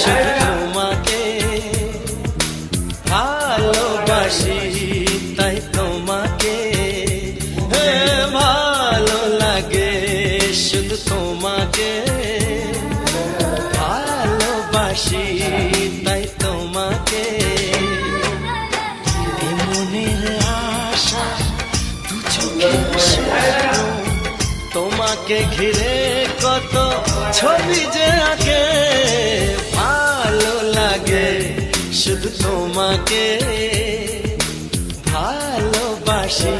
শুধু তোমাকে ভালোবাসি, তাই তোমাকে ভালো লাগে, শুধু তোমাকে ভালোবাসি, তাই তোমাকে। মনের আশা দু চোখের স্বপ্ন, তোমাকে ঘিরে কত ছবি যে আঁকে, ভালো লাগে, শুধু তোমাকে ভালোবাসি।